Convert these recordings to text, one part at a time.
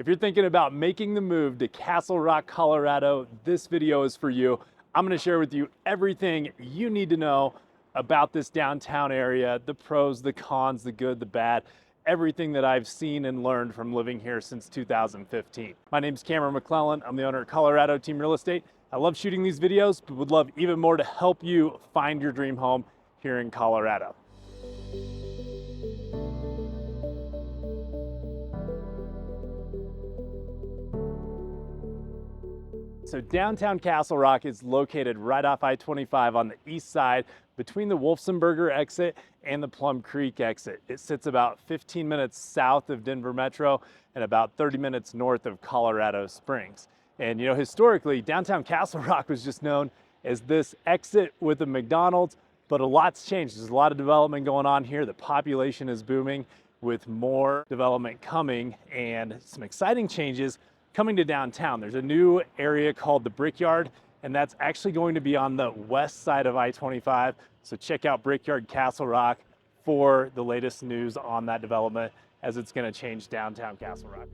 If you're thinking about making the move to Castle Rock, Colorado, this video is for you. I'm going to share with you everything you need to know about this downtown area, the pros, the cons, the good, the bad, everything that I've seen and learned from living here since 2015. My name's Cameron McClellan. I'm the owner of Colorado Team Real Estate. I love shooting these videos, but would love even more to help you find your dream home here in Colorado. So downtown Castle Rock is located right off I-25 on the east side between the Wolfsonberger exit and the Plum Creek exit. It sits about 15 minutes south of Denver Metro and about 30 minutes north of Colorado Springs. And you know, historically, downtown Castle Rock was just known as this exit with a McDonald's, but a lot's changed. There's a lot of development going on here. The population is booming with more development coming and some exciting changes coming to downtown. There's a new area called the Brickyard, and that's actually going to be on the west side of I-25. So check out Brickyard Castle Rock for the latest news on that development as it's going to change downtown Castle Rock.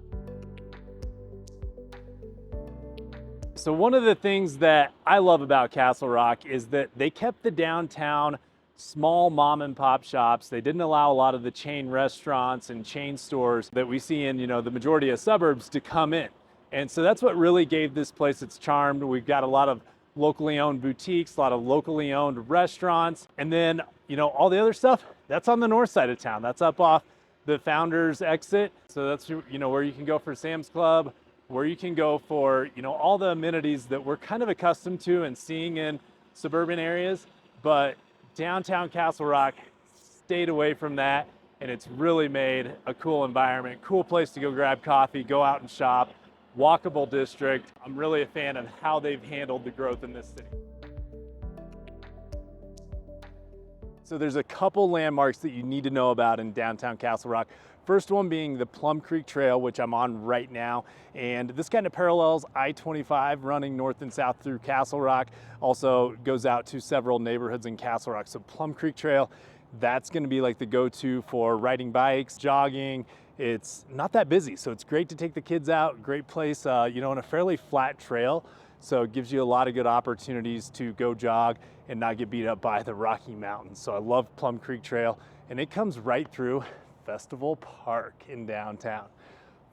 So one of the things that I love about Castle Rock is that they kept the downtown small mom and pop shops. They didn't allow a lot of the chain restaurants and chain stores that we see in, the majority of suburbs to come in. And so that's what really gave this place its charm. We've got a lot of locally owned boutiques, a lot of locally owned restaurants. And then, all the other stuff, that's on the north side of town. That's up off the Founders exit. So that's, where you can go for Sam's Club, where you can go for, all the amenities that we're kind of accustomed to and seeing in suburban areas. But downtown Castle Rock stayed away from that. And it's really made a cool environment, cool place to go grab coffee, go out and shop. Walkable district. I'm really a fan of how they've handled the growth in this city. So there's a couple landmarks that you need to know about in downtown Castle Rock. First one being the Plum Creek Trail, which I'm on right now. And this kind of parallels I-25 running north and south through Castle Rock. Also goes out to several neighborhoods in Castle Rock. So Plum Creek Trail, that's going to be like the go-to for riding bikes, jogging. It's not that busy, so it's great to take the kids out. Great place, on a fairly flat trail. So it gives you a lot of good opportunities to go jog and not get beat up by the Rocky Mountains. So I love Plum Creek Trail, and it comes right through Festival Park in downtown.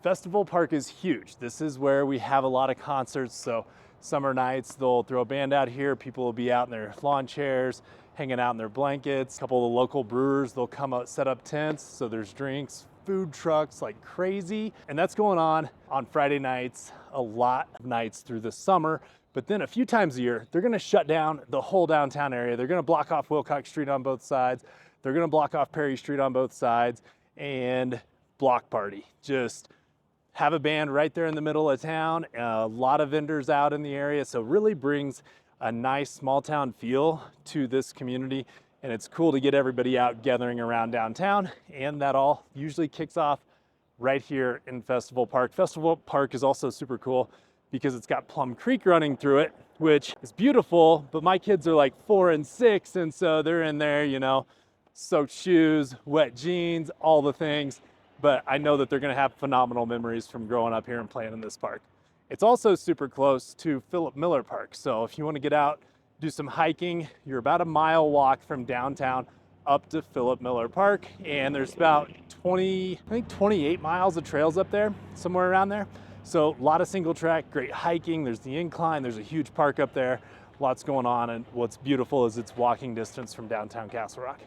Festival Park is huge. This is where we have a lot of concerts. So summer nights, they'll throw a band out here. People will be out in their lawn chairs, hanging out in their blankets. A couple of the local brewers, they'll come out, set up tents. So there's drinks, food trucks like crazy. And that's going on Friday nights, a lot of nights through the summer. But then a few times a year, they're gonna shut down the whole downtown area. They're gonna block off Wilcox Street on both sides. They're gonna block off Perry Street on both sides and block party. Just have a band right there in the middle of town. A lot of vendors out in the area. So really brings a nice small town feel to this community. And it's cool to get everybody out gathering around downtown, and that all usually kicks off right here in Festival Park. Festival Park is also super cool because it's got Plum Creek running through it, which is beautiful, but my kids are like 4 and 6, and so they're in there, soaked shoes, wet jeans, all the things. But I know that they're gonna have phenomenal memories from growing up here and playing in this park. It's also super close to Philip Miller Park, so if you wanna get out, do some hiking, you're about a mile walk from downtown up to Philip Miller Park, and there's about 28 miles of trails up there, somewhere around there. So a lot of single track, great hiking, there's the incline, there's a huge park up there, lots going on, and what's beautiful is it's walking distance from downtown Castle Rock.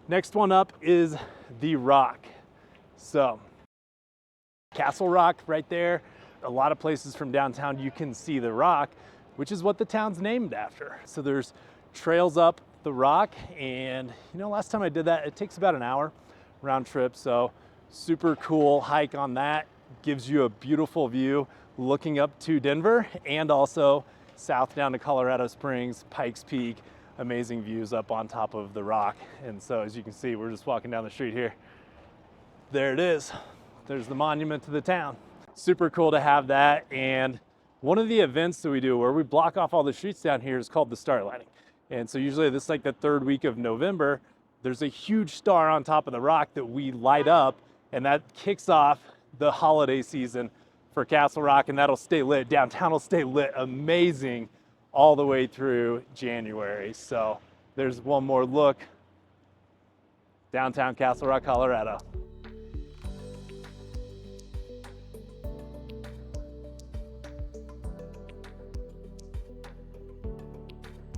Next one up is the Rock. So Castle Rock right there, a lot of places from downtown you can see the Rock, which is what the town's named after. So there's trails up the Rock, and last time I did that, it takes about an hour round trip. So super cool hike on that. Gives you a beautiful view looking up to Denver and also south down to Colorado Springs, Pikes Peak, amazing views up on top of the Rock. And so as you can see, we're just walking down the street here. There it is. There's the monument to the town. Super cool to have that. And one of the events that we do where we block off all the streets down here is called the Star Lighting. And so usually this is like the third week of November. There's a huge star on top of the Rock that we light up, and that kicks off the holiday season for Castle Rock, and that'll stay lit. Downtown will stay lit amazing all the way through January. So there's one more look. Downtown Castle Rock, Colorado.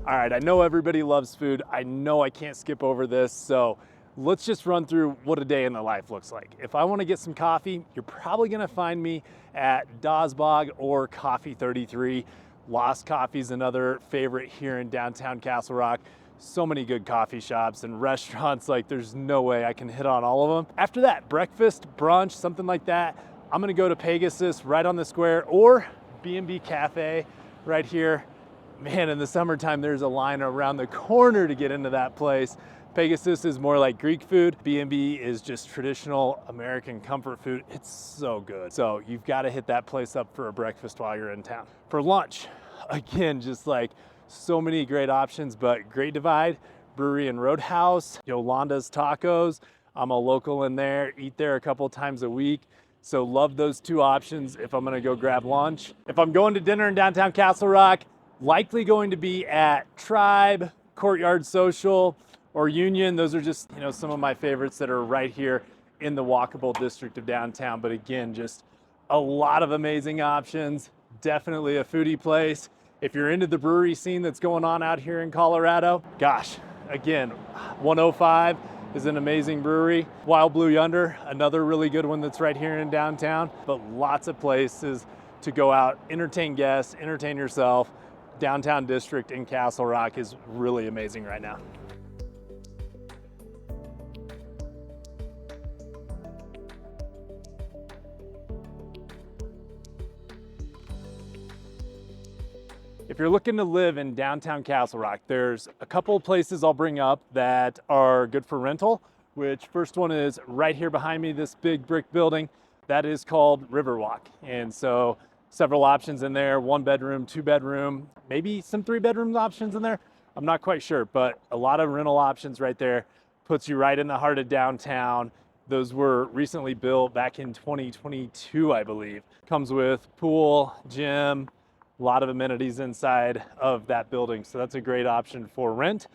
All right, I know everybody loves food. I know I can't skip over this, so let's just run through what a day in the life looks like. If I want to get some coffee, you're probably gonna find me at Dazbog or Coffee 33. Lost Coffee's another favorite here in downtown Castle Rock. So many good coffee shops and restaurants, like there's no way I can hit on all of them. After that, breakfast, brunch, something like that, I'm gonna go to Pegasus right on the square, or B&B Cafe right here. Man, in the summertime, there's a line around the corner to get into that place. Pegasus is more like Greek food. B&B is just traditional American comfort food. It's so good. So you've got to hit that place up for a breakfast while you're in town. For lunch, again, just like so many great options, but Great Divide, Brewery and Roadhouse, Yolanda's Tacos. I'm a local in there, eat there a couple times a week. So love those two options if I'm gonna go grab lunch. If I'm going to dinner in downtown Castle Rock, likely going to be at Tribe, Courtyard Social, or Union. Those are just, some of my favorites that are right here in the walkable district of downtown. But again, just a lot of amazing options. Definitely a foodie place. If you're into the brewery scene that's going on out here in Colorado, gosh, again, 105 is an amazing brewery. Wild Blue Yonder, another really good one that's right here in downtown. But lots of places to go out, entertain guests, entertain yourself. Downtown district in Castle Rock is really amazing right now. If you're looking to live in downtown Castle Rock, there's a couple of places I'll bring up that are good for rental, which first one is right here behind me, this big brick building. That is called Riverwalk. And so several options in there, 1 bedroom, 2 bedroom, maybe some 3 bedroom options in there. I'm not quite sure, but a lot of rental options right there. Puts you right in the heart of downtown. Those were recently built back in 2022, I believe. Comes with pool, gym, a lot of amenities inside of that building. So that's a great option for rent.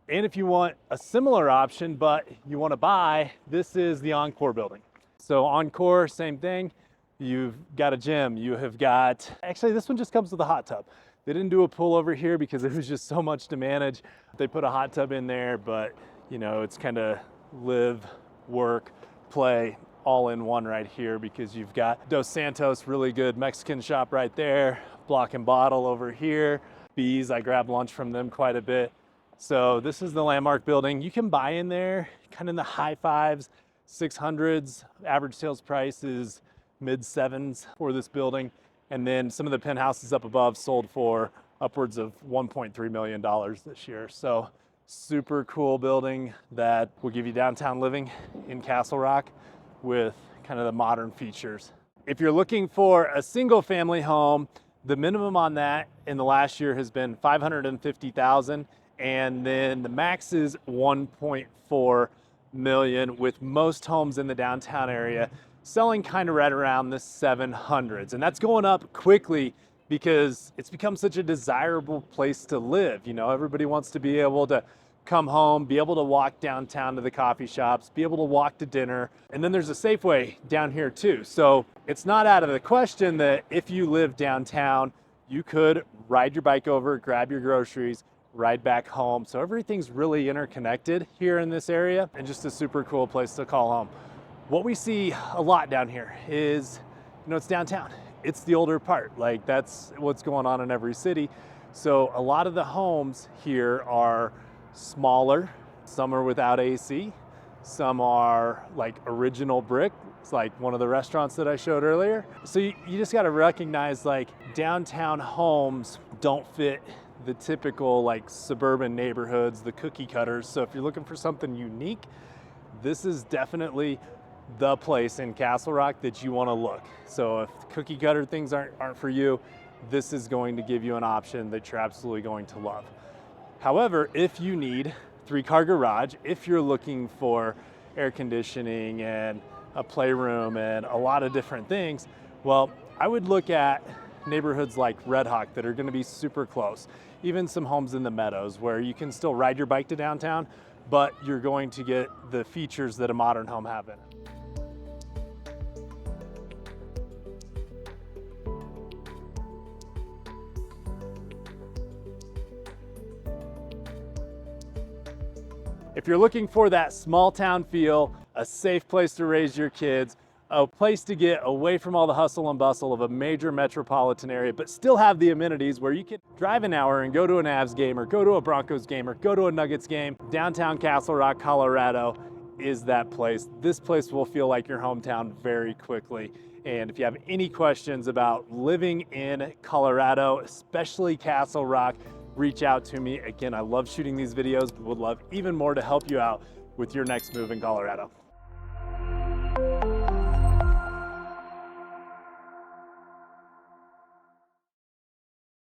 And if you want a similar option, but you want to buy, this is the Encore building. So Encore, same thing. You've got a gym, you have got, actually this one just comes with a hot tub. They didn't do a pool over here because it was just so much to manage. They put a hot tub in there, but it's kind of live, work, play all in one right here, because you've got Dos Santos, really good Mexican shop right there, Block and Bottle over here. Bees, I grab lunch from them quite a bit. So this is the Landmark building. You can buy in there kind of in the high 5s, 600s. Average sales price is mid 7s for this building. And then some of the penthouses up above sold for upwards of $1.3 million this year. So super cool building that will give you downtown living in Castle Rock with kind of the modern features. If you're looking for a single family home, the minimum on that in the last year has been $550,000, and then the max is $1.4 million, with most homes in the downtown area selling kind of right around the 700s. And that's going up quickly because it's become such a desirable place to live. Everybody wants to be able to come home, be able to walk downtown to the coffee shops, be able to walk to dinner. And then there's a Safeway down here too. So it's not out of the question that if you live downtown, you could ride your bike over, grab your groceries, ride back home. So everything's really interconnected here in this area, and just a super cool place to call home. What we see a lot down here is, it's downtown. It's the older part. Like, that's what's going on in every city. So a lot of the homes here are smaller. Some are without AC. Some are like original brick. It's like one of the restaurants that I showed earlier. So you just got to recognize, like, downtown homes don't fit the typical like suburban neighborhoods, the cookie cutters. So if you're looking for something unique, this is definitely the place in Castle Rock that you want to look. So if cookie cutter things aren't for you, this is going to give you an option that you're absolutely going to love. However, if you need 3-car garage, if you're looking for air conditioning and a playroom and a lot of different things, well, I would look at neighborhoods like Red Hawk that are going to be super close. Even some homes in the Meadows where you can still ride your bike to downtown, but you're going to get the features that a modern home have in it. If you're looking for that small town feel, a safe place to raise your kids, a place to get away from all the hustle and bustle of a major metropolitan area, but still have the amenities where you can drive an hour and go to an Avs game or go to a Broncos game or go to a Nuggets game, downtown Castle Rock, Colorado is that place. This place will feel like your hometown very quickly. And if you have any questions about living in Colorado, especially Castle Rock, reach out to me. Again, I love shooting these videos, but would love even more to help you out with your next move in Colorado.